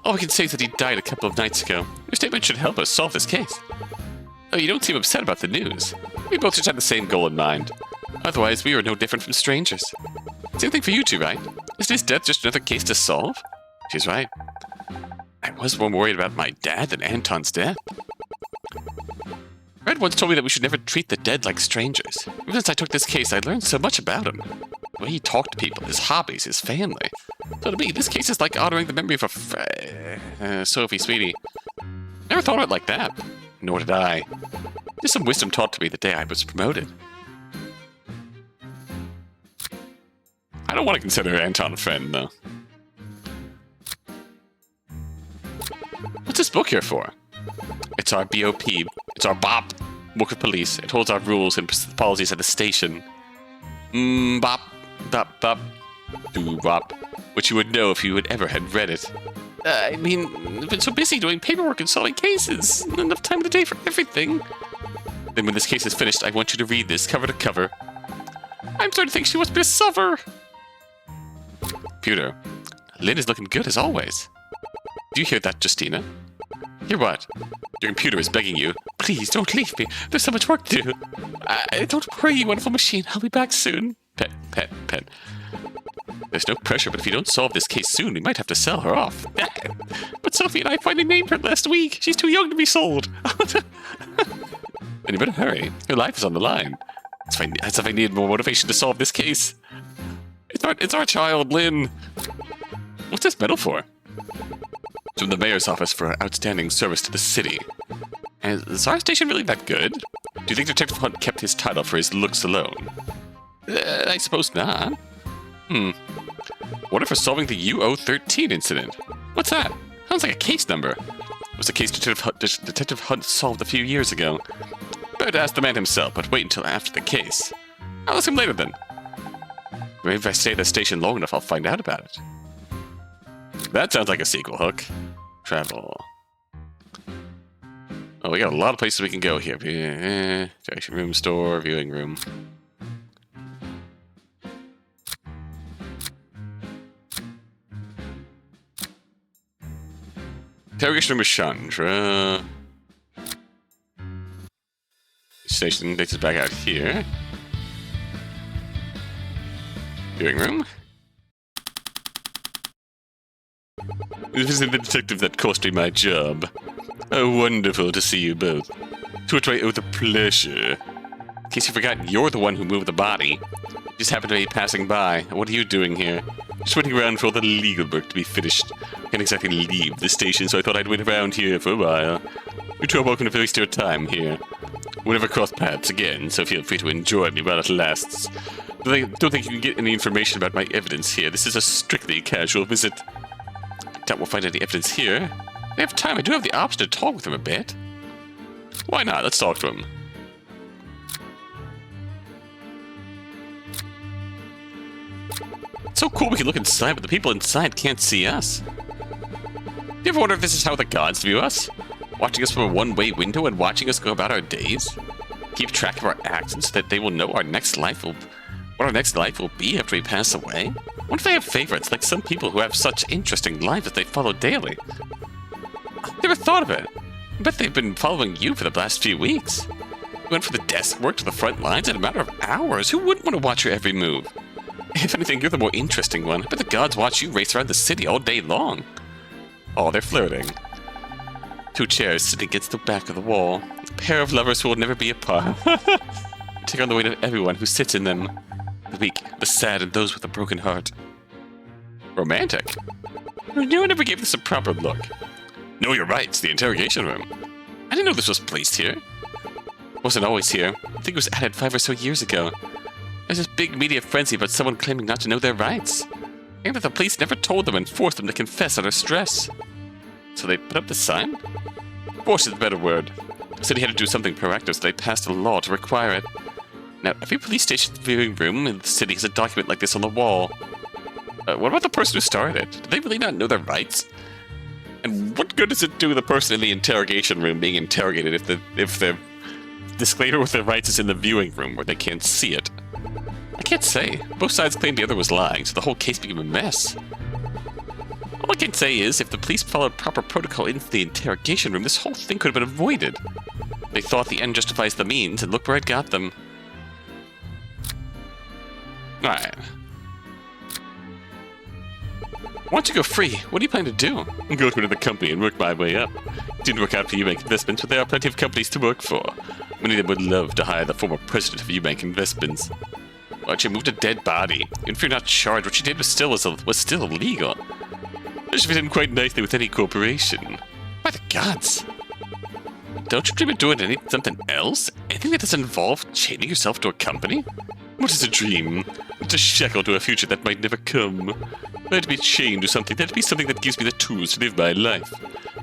All we can say is that he died a couple of nights ago. Your statement should help us solve this case. Oh, you don't seem upset about the news. We both just had the same goal in mind. Otherwise, we are no different from strangers. Same thing for you two, right? Isn't his death just another case to solve? She's right. I was more worried about my dad than Anton's death. Red once told me that we should never treat the dead like strangers. Ever since I took this case, I learned so much about him. The way he talked to people, his hobbies, his family. So to me, this case is like honoring the memory of a Sophie, sweetie. Never thought of it like that. Nor did I. There's some wisdom taught to me the day I was promoted. I don't want to consider Anton a friend, though. What's this book here for? It's our BOP. It's our BOP. Book of Police. It holds our rules and policies at the station. BOP. BOP. BOP. Do-bop. Which you would know if you had ever had read it. I mean, I've been so busy doing paperwork and solving cases. Not enough time of the day for everything. Then when this case is finished, I want you to read this cover to cover. I'm starting to think she wants me to suffer. Computer. Lynn is looking good as always. Do you hear that, Justina? Hear what? Your computer is begging you. Please, don't leave me. There's so much work to do. Don't worry, you wonderful machine. I'll be back soon. Pet, pet, pet. There's no pressure, but if you don't solve this case soon, we might have to sell her off. But Sophie and I finally named her last week. She's too young to be sold. Then you better hurry. Her life is on the line. As if I needed more motivation to solve this case. It's our child, Lynn. What's this medal for? It's from the mayor's office for outstanding service to the city. And is our station really that good? Do you think Detective Hunt kept his title for his looks alone? I suppose not. What if we're solving the UO13 incident? What's that? Sounds like a case number. It was a case Detective Hunt solved a few years ago. Better ask the man himself, but wait until after the case. I'll see him later then. Maybe if I stay at the station long enough, I'll find out about it. That sounds like a sequel hook. Travel. Oh, we got a lot of places we can go here. Direction room, store, viewing room. Interrogation room with Chandra. Station takes us back out here. Viewing room. This is the detective that cost me my job. Oh, wonderful to see you both. To which I owe the pleasure. In case you forgot, you're the one who moved the body. You just happened to be passing by. What are you doing here? Just waiting around for all the legal work to be finished. Can't exactly leave the station, so I thought I'd wait around here for a while. You two are welcome to waste your time here. We'll never cross paths again, so feel free to enjoy me while it lasts. But I don't think you can get any information about my evidence here. This is a strictly casual visit. I doubt we'll find any evidence here. If I have time, I do have the option to talk with him a bit. Why not? Let's talk to him. It's so cool we can look inside, but the people inside can't see us. Do you ever wonder if this is how the gods view us? Watching us from a one-way window and watching us go about our days? Keep track of our actions so that they will know what our next life will be after we pass away? What if they have favorites, like some people who have such interesting lives that they follow daily? I never thought of it. I bet they've been following you for the last few weeks. You went from the desk work to the front lines in a matter of hours. Who wouldn't want to watch your every move? If anything, you're the more interesting one. I bet the gods watch you race around the city all day long. Oh, they're flirting. Two chairs sitting against the back of the wall. A pair of lovers who will never be apart. Take on the weight of everyone who sits in them. The weak, the sad, and those with a broken heart. Romantic? No one ever gave this a proper look. No, you're right. It's the interrogation room. I didn't know this was placed here. It wasn't always here. I think it was added 5 or so years ago. There's this big media frenzy about someone claiming not to know their rights. And that the police never told them and forced them to confess under stress. So they put up the sign? Force is the better word. The city had to do something proactive, so they passed a law to require it. Now, every police station's viewing room in the city has a document like this on the wall. What about the person who started it? Do they really not know their rights? And what good does it do the person in the interrogation room being interrogated if the disclaimer with their rights is in the viewing room where they can't see it? I can't say. Both sides claimed the other was lying, so the whole case became a mess. All I can say is, if the police followed proper protocol into the interrogation room, this whole thing could have been avoided. They thought the end justifies the means, and look where it got them. Alright. Once you go free, what do you plan to do? Go into the company and work my way up. It didn't work out for Eubank Investments, but there are plenty of companies to work for. Many of them would love to hire the former president of Eubank Investments. Well, she moved a dead body. Even if you're not charged, what she did was still illegal. It should fit in quite nicely with any corporation. By the gods! Don't you dream of doing something else? Anything that doesn't involve chaining yourself to a company? What is a dream? It's a shackle to a future that might never come. If I had to be chained to something, that'd be something that gives me the tools to live my life,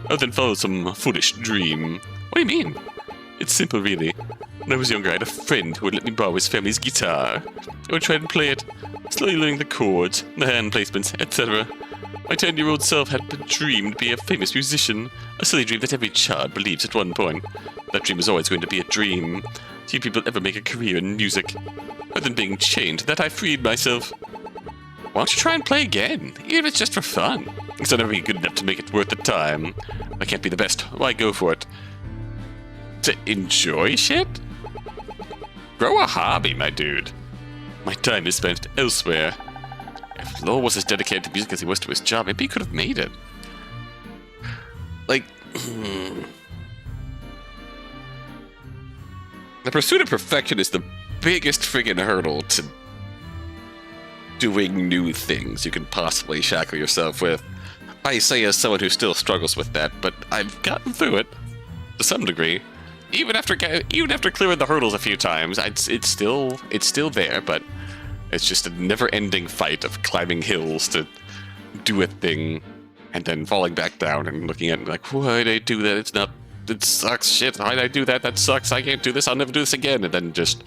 rather than follow some foolish dream. What do you mean? It's simple, really. When I was younger, I had a friend who would let me borrow his family's guitar. I would try and play it, slowly learning the chords, the hand placements, etc. My 10-year-old self had a dream to be a famous musician, a silly dream that every child believes at one point. That dream is always going to be a dream. Few people ever make a career in music. Rather than being chained to that, I freed myself. Why don't you try and play again, even if it's just for fun? Because I'll never be good enough to make it worth the time. I can't be the best, why go for it? To enjoy shit? Grow a hobby, my dude. My time is spent elsewhere. If Lowell was as dedicated to music as he was to his job, maybe he could have made it. Like, the pursuit of perfection is the biggest friggin' hurdle to doing new things you can possibly shackle yourself with. I say as someone who still struggles with that, but I've gotten through it to some degree. Even after clearing the hurdles a few times, it's still there, but it's just a never-ending fight of climbing hills to do a thing, and then falling back down and looking at it like, why did I do that? It sucks, shit, why did I do that? That sucks, I can't do this, I'll never do this again, and then just,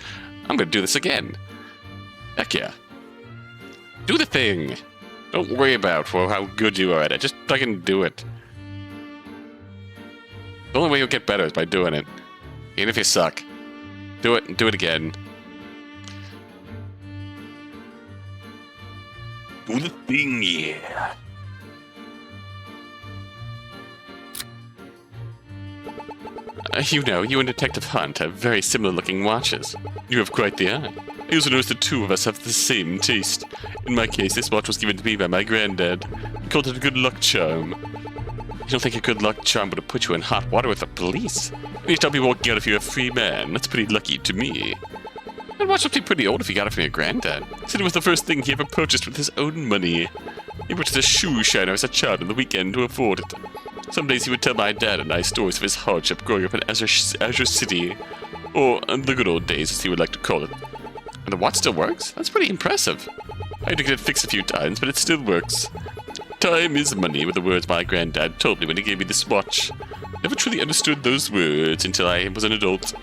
I'm gonna do this again. Heck yeah. Do the thing. Don't worry about how good you are at it. Just fucking do it. The only way you'll get better is by doing it. Even if you suck. Do it and do it again. Do the thing, yeah. You know, you and Detective Hunt have very similar-looking watches. You have quite the eye. I also noticed the two of us have the same taste. In my case, this watch was given to me by my granddad. He called it a good luck charm. You don't think a good luck charm would have put you in hot water with the police? And you tell me walking out if you're a free man. That's pretty lucky to me. That watch must be pretty old if you got it from your granddad. He said it was the first thing he ever purchased with his own money. He purchased a shoe shiner as a child on the weekend to afford it. Some days he would tell my dad and I stories of his hardship growing up in Azure City, or the good old days as he would like to call it. And the watch still works? That's pretty impressive. I had to get it fixed a few times, but it still works. Time is money were the words my granddad told me when he gave me this watch. Never truly understood those words until I was an adult.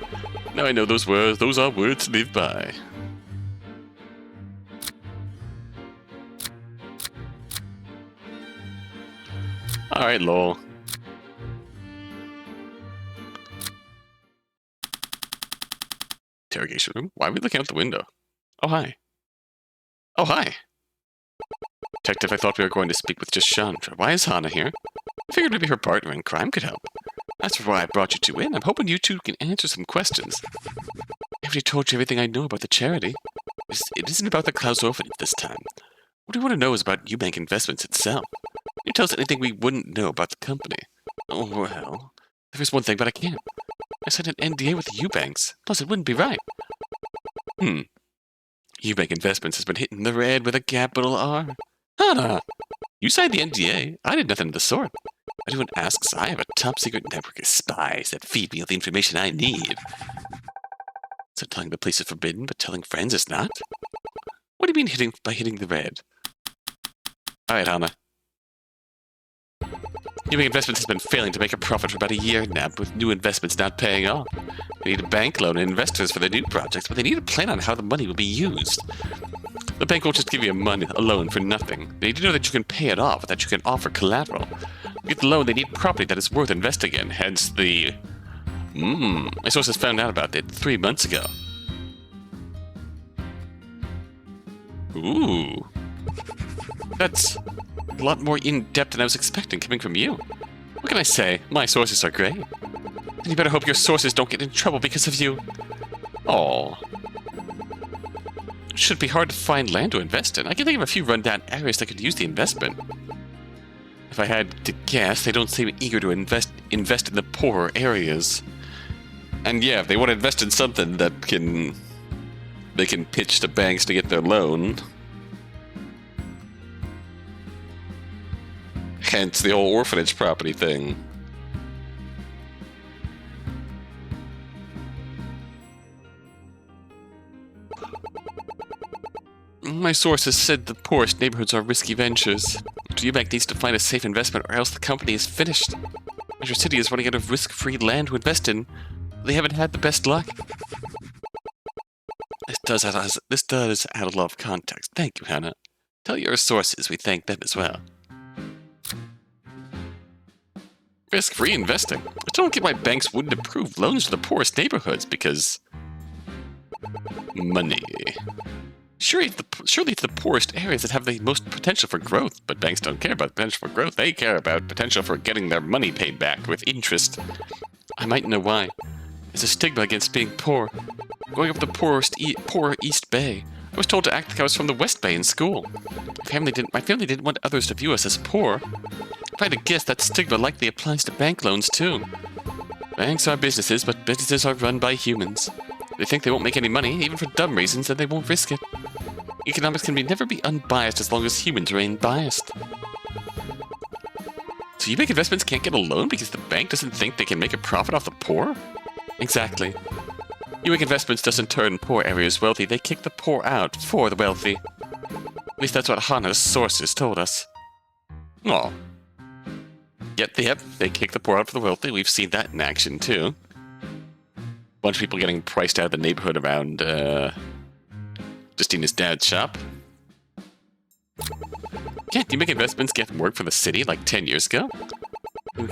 Now I know those are words to live by. Alright, lol. Interrogation room? Why are we looking out the window? Oh, hi. Oh, hi. Detective, I thought we were going to speak with just Chandra. Why is Hannah here? I figured maybe her partner in crime could help. That's why I brought you two in. I'm hoping you two can answer some questions. I already told you everything I know about the charity. It isn't about the Klaus orphanage this time. What we want to know is about Eubank Investments itself. Can you tell us anything we wouldn't know about the company? Oh, well, there is one thing, but I can't. I signed an NDA with the Eubanks. Plus, it wouldn't be right. Eubank Investments has been hitting the red with a capital R. Hannah! You signed the NDA. I did nothing of the sort. Anyone asks, I have a top-secret network of spies that feed me all the information I need. So telling the police is forbidden, but telling friends is not? What do you mean by hitting the red? Alright, Hannah. Eubank Investments has been failing to make a profit for about a year now, with new investments not paying off. They need a bank loan and investors for their new projects, but they need a plan on how the money will be used. The bank won't just give you a loan for nothing. They need to know that you can pay it off, that you can offer collateral. To get the loan, they need property that is worth investing in, hence the... my sources found out about it 3 months ago. Ooh. That's a lot more in-depth than I was expecting coming from you. What can I say? My sources are great. And you better hope your sources don't get in trouble because of you. Aww. It should be hard to find land to invest in. I can think of a few rundown areas that could use the investment. If I had to guess, they don't seem eager to invest in the poorer areas. And yeah, if they want to invest in something that they can pitch to banks to get their loan. Hence the whole orphanage property thing. My sources said the poorest neighborhoods are risky ventures. Eubank needs to find a safe investment or else the company is finished. Azure City is running out of risk-free land to invest in. They haven't had the best luck. This does add a lot of context. Thank you, Hannah. Tell your sources we thank them as well. Risk-free investing? I don't get why banks wouldn't approve loans to the poorest neighborhoods because... money. Surely it's the poorest areas that have the most potential for growth, but banks don't care about potential for growth. They care about potential for getting their money paid back with interest. I might know why. There's a stigma against being poor. Growing up the poor East Bay, I was told to act like I was from the West Bay in school. My family didn't want others to view us as poor. If I had to guess, that stigma likely applies to bank loans too. Banks are businesses, but businesses are run by humans. They think they won't make any money, even for dumb reasons, and they won't risk it. Economics can never be unbiased as long as humans remain biased. So Eubank Investments can't get a loan because the bank doesn't think they can make a profit off the poor? Exactly. Eubank Investments doesn't turn poor areas wealthy, they kick the poor out for the wealthy. At least that's what Hannah's sources told us. Aw. Yep, they kick the poor out for the wealthy. We've seen that in action too. Bunch of people getting priced out of the neighborhood around Justina's dad's shop. Can't you make investments get work for the city like 10 years ago?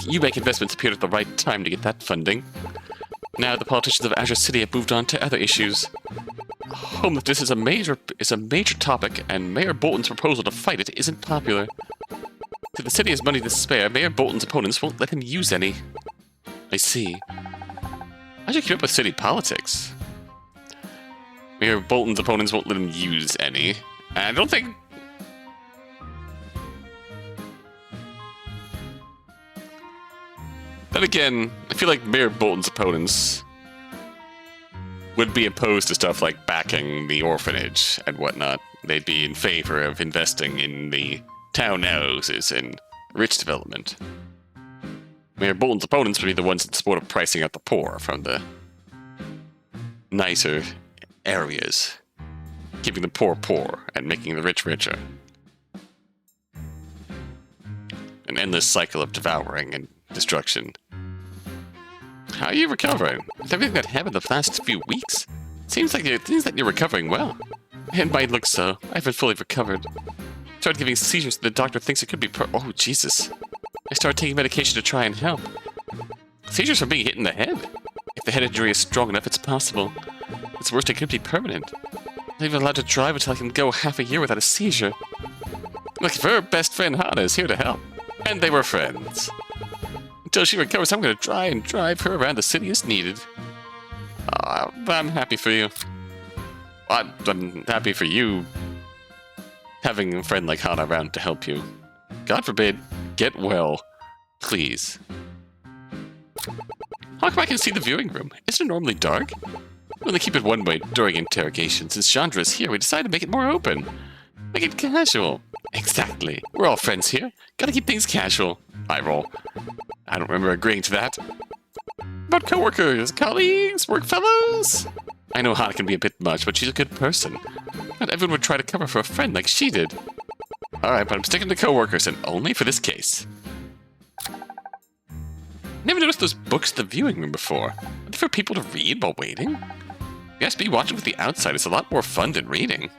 You make investments appear at the right time to get that funding. Now the politicians of Azure City have moved on to other issues. Homelessness is a major topic, and Mayor Bolton's proposal to fight it isn't popular. If the city has money to spare, Mayor Bolton's opponents won't let him use any. I see. I should keep up with city politics. Mayor Bolton's opponents won't let him use any. I don't think... Then again, I feel like Mayor Bolton's opponents would be opposed to stuff like backing the orphanage and whatnot. They'd be in favor of investing in the townhouses and rich development. Mayor Bolton's opponents would be the ones in support of pricing out the poor from the nicer areas, keeping the poor poor and making the rich richer. An endless cycle of devouring and destruction. How are you recovering? With everything that happened the last few weeks? Seems like you're recovering well. It might look so. I haven't fully recovered. Started giving seizures. The doctor thinks it could be oh, Jesus. I started taking medication to try and help. Seizures from being hit in the head. If the head injury is strong enough, it's possible. It's worse, it could be permanent. I'm not even allowed to drive until I can go half a year without a seizure. Look, her best friend Hana is here to help. And they were friends. Until she recovers, I'm going to try and drive her around the city as needed. I'm happy for you. I'm happy for you having a friend like Hana around to help you. God forbid, get well. Please. How come I can see the viewing room? Isn't it normally dark? We only keep it one way during interrogation. Since Chandra is here, we decided to make it more open. Make it casual. Exactly. We're all friends here. Gotta keep things casual. I roll. I don't remember agreeing to that. About coworkers, colleagues, work fellows? I know Hana can be a bit much, but she's a good person. Not everyone would try to cover for a friend like she did. Alright, but I'm sticking to coworkers, and only for this case. Never noticed those books in the viewing room before. Are they for people to read while waiting? Yes, be watching with the outside. It's a lot more fun than reading.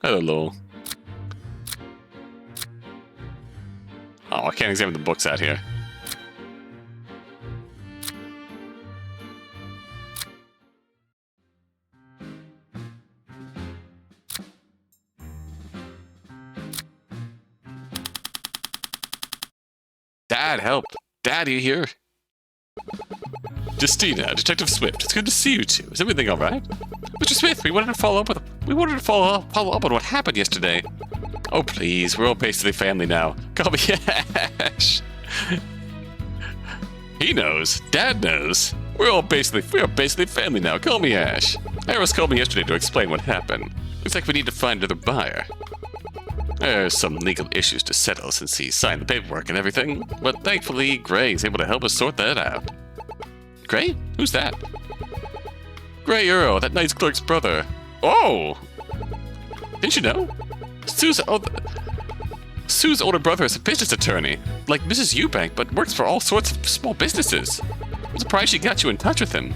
Hello, Lowell. Oh, I can't examine the books out here. Dad, help! Dad, are you here? Justina, Detective Swift, it's good to see you two. Is everything all right? Mr. Smith, we wanted to follow up on what happened yesterday. Oh, please, we're all basically family now. Call me Ash. He knows. Dad knows. We are basically family now. Call me Ash. Iris called me yesterday to explain what happened. Looks like we need to find another buyer. There's some legal issues to settle since he signed the paperwork and everything, but thankfully Gray is able to help us sort that out. Gray? Who's that? Gray Earl, that nice clerk's brother. Oh! Didn't you know? Sue's older brother is a business attorney, like Mrs. Eubank, but works for all sorts of small businesses. I'm surprised she got you in touch with him.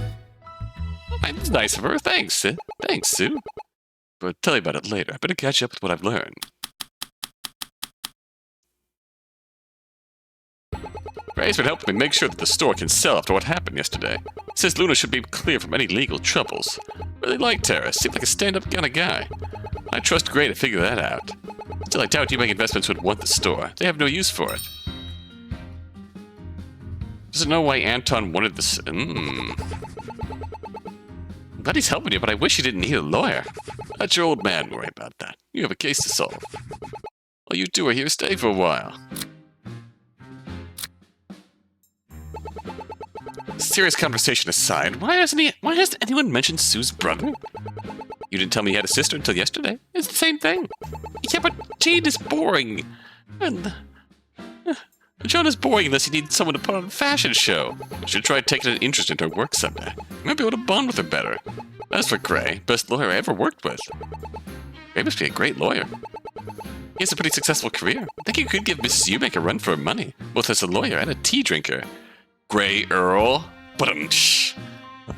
That's nice of her. Thanks, Sid. Thanks, Sue. But tell you about it later. I better catch up with what I've learned. Gray's been helping me make sure that the store can sell after what happened yesterday. He says Luna should be clear from any legal troubles. Really liked Tara. Seemed like a stand-up kind of guy. I trust Gray to figure that out. Still, I doubt Eubank Investments would want the store. They have no use for it. Doesn't know why Anton wanted this. I'm glad he's helping you, but I wish you didn't need a lawyer. Let your old man worry about that. You have a case to solve. All you two are here to stay for a while. Serious conversation aside, why hasn't anyone mentioned Sue's brother? You didn't tell me he had a sister until yesterday. It's the same thing. Yeah, but Jane is boring. And John is boring unless you need someone to put on a fashion show. You should try taking an interest in her work someday. You might be able to bond with her better. As for Gray, best lawyer I ever worked with. Gray must be a great lawyer. He has a pretty successful career. I think you could give Mrs. Eubank a run for her money, both as a lawyer and a tea drinker. Grey Earl? But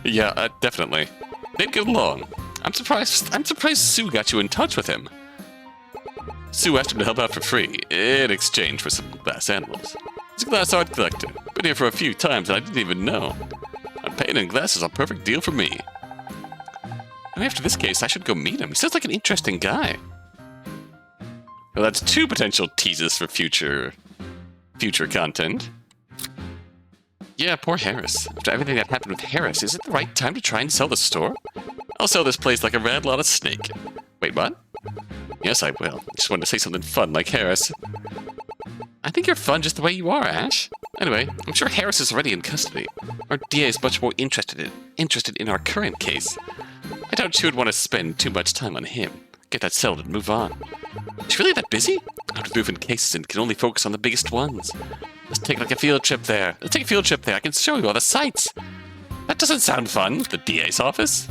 yeah, definitely. They'd get along. I'm surprised Sue got you in touch with him. Sue asked him to help out for free, in exchange for some glass animals. He's a glass art collector. Been here for a few times and I didn't even know. Painting and glass is a perfect deal for me. And after this case, I should go meet him. He sounds like an interesting guy. Well, that's 2 potential teases for future content. Yeah, poor Harris. After everything that happened with Harris, is it the right time to try and sell the store? I'll sell this place like a rat on a snake. Wait, what? Yes, I will. I just wanted to say something fun like Harris. I think you're fun just the way you are, Ash. Anyway, I'm sure Harris is already in custody. Our DA is much more interested in our current case. I doubt she would want to spend too much time on him. Get that settled and move on. Is she really that busy? Out of moving cases and can only focus on the biggest ones. Let's take like a field trip there. Let's take a field trip there. I can show you all the sights. That doesn't sound fun. The DA's office?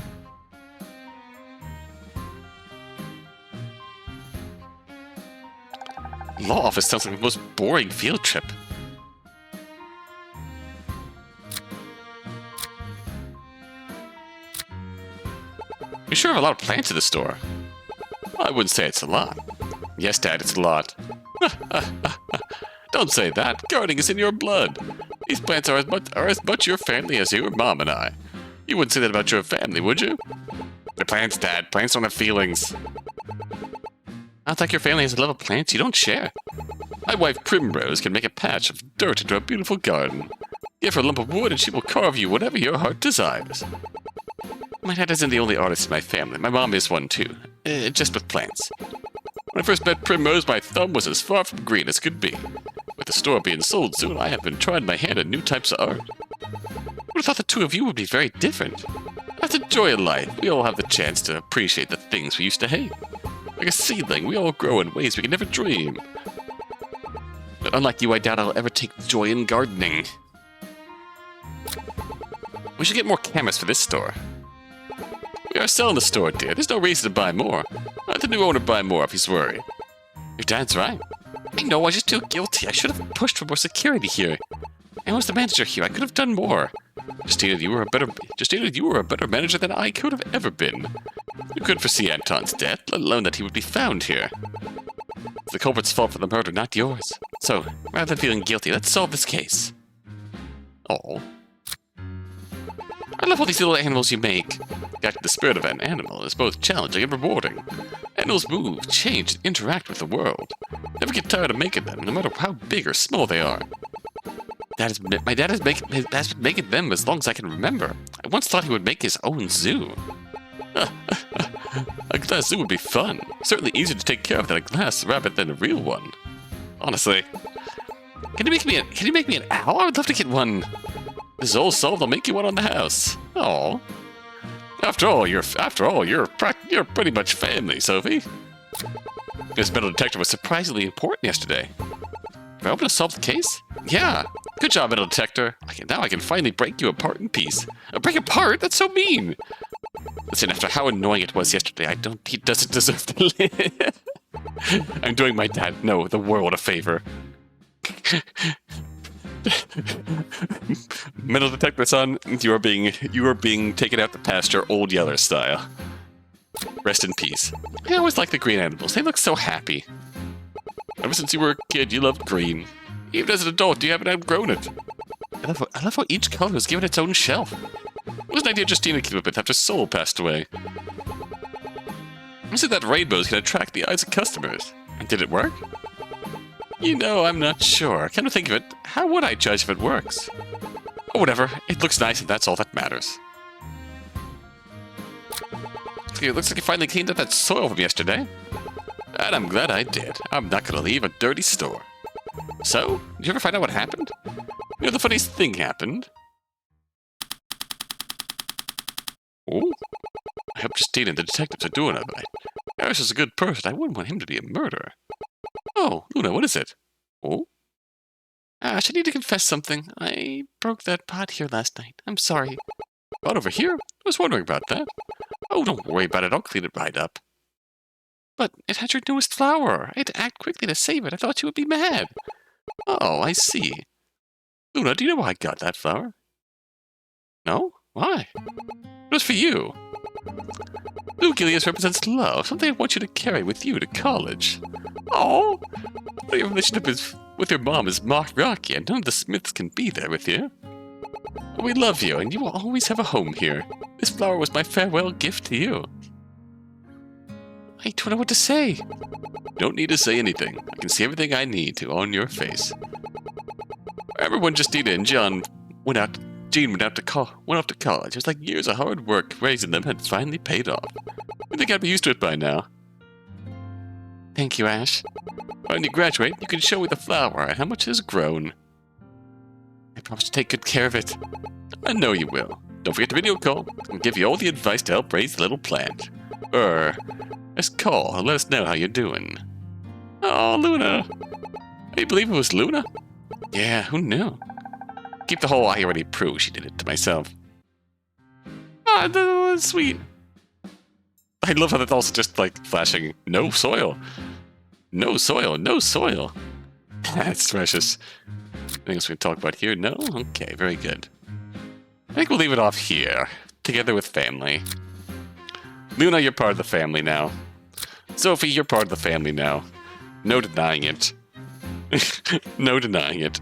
Law office sounds like the most boring field trip. You sure have a lot of plants in the store. I wouldn't say it's a lot. Yes, Dad, it's a lot. Don't say that. Gardening is in your blood. These plants are as much your family as your mom and I. You wouldn't say that about your family, would you? They're plants, Dad. Plants don't have feelings. I don't think your family has a love of plants you don't share. My wife Primrose can make a patch of dirt into a beautiful garden. Give her a lump of wood and she will carve you whatever your heart desires. My dad isn't the only artist in my family. My mom is one too, just with plants. When I first met Primrose, my thumb was as far from green as could be. With the store being sold soon, I have been trying my hand at new types of art. Would have thought the 2 of you would be very different. That's the joy of life. We all have the chance to appreciate the things we used to hate. Like a seedling, we all grow in ways we can never dream. But unlike you, I doubt I'll ever take joy in gardening. We should get more cameras for this store. We are selling the store, dear. There's no reason to buy more. Let the new owner buy more if he's worried. Your dad's right. I know, I was just too guilty. I should have pushed for more security here. I was the manager here. I could have done more. Justina, you were a better manager than I could have ever been. You couldn't foresee Anton's death, let alone that he would be found here. It's the culprit's fault for the murder, not yours. So, rather than feeling guilty, let's solve this case. Oh. I love all these little animals you make. Yet the spirit of an animal is both challenging and rewarding. Animals move, change, and interact with the world. Never get tired of making them, no matter how big or small they are. My dad has been making them as long as I can remember. I once thought he would make his own zoo. A glass zoo would be fun. Certainly easier to take care of than a glass rabbit than a real one. Honestly. Can you make me an owl? I would love to get one. This is all solved. I'll make you one on the house. Oh. After all, you're pretty much family, Sophie. This metal detector was surprisingly important yesterday. Were you able to solve the case? Yeah. Good job, metal detector. Now I can finally break you apart in peace. Break apart? That's so mean. Listen, after how annoying it was yesterday, he doesn't deserve to live. I'm doing my dad, no, the world a favor. Metal detector, son, you are being taken out to pasture Old Yeller style. Rest in peace. I always like the green animals. They look so happy. Ever since you were a kid, you loved green. Even as an adult, you haven't outgrown it. I love how each color is given its own shelf. It was an idea Justina came up with after Soul passed away. I said that rainbows can attract the eyes of customers. And did it work? You know, I'm not sure. Come to think of it, how would I judge if it works? Oh, whatever. It looks nice and that's all that matters. Okay, it looks like you finally cleaned up that soil from yesterday. And I'm glad I did. I'm not gonna leave a dirty store. So, did you ever find out what happened? You know, the funniest thing happened. Oh? I hope Justina and the detectives are doing all right. Harris is a good person. I wouldn't want him to be a murderer. Oh, Luna, what is it? Oh? Ash, I need to confess something. I broke that pot here last night. I'm sorry. Pot over here? I was wondering about that. Oh, don't worry about it. I'll clean it right up. But it had your newest flower. I had to act quickly to save it. I thought you would be mad. Oh, I see. Luna, do you know why I got that flower? No? Why? It was for you. Blue Gilius represents love, something I want you to carry with you to college. Oh, your relationship with your mom is rocky, and none of the Smiths can be there with you. We love you, and you will always have a home here. This flower was my farewell gift to you. I don't know what to say. Don't need to say anything. I can see everything I need to on your face. I remember when Justina and Jean went off to college. It was like years of hard work raising them had finally paid off. I think I'd be used to it by now. Thank you, Ash. When you graduate, you can show me the flower and how much it has grown. I promise to take good care of it. I know you will. Don't forget to video call. I'll give you all the advice to help raise the little plant. Just call and let us know how you're doing. Oh, Luna. I believe it was Luna? Yeah, who knew? Keep the whole I already proved she did it to myself. Ah, that was sweet. I love how that's also just like flashing no soil. No soil, no soil. That's precious. Anything else we can talk about here? No? Okay, very good. I think we'll leave it off here. Together with family. Luna, you're part of the family now. Sophie, you're part of the family now. No denying it. No denying it.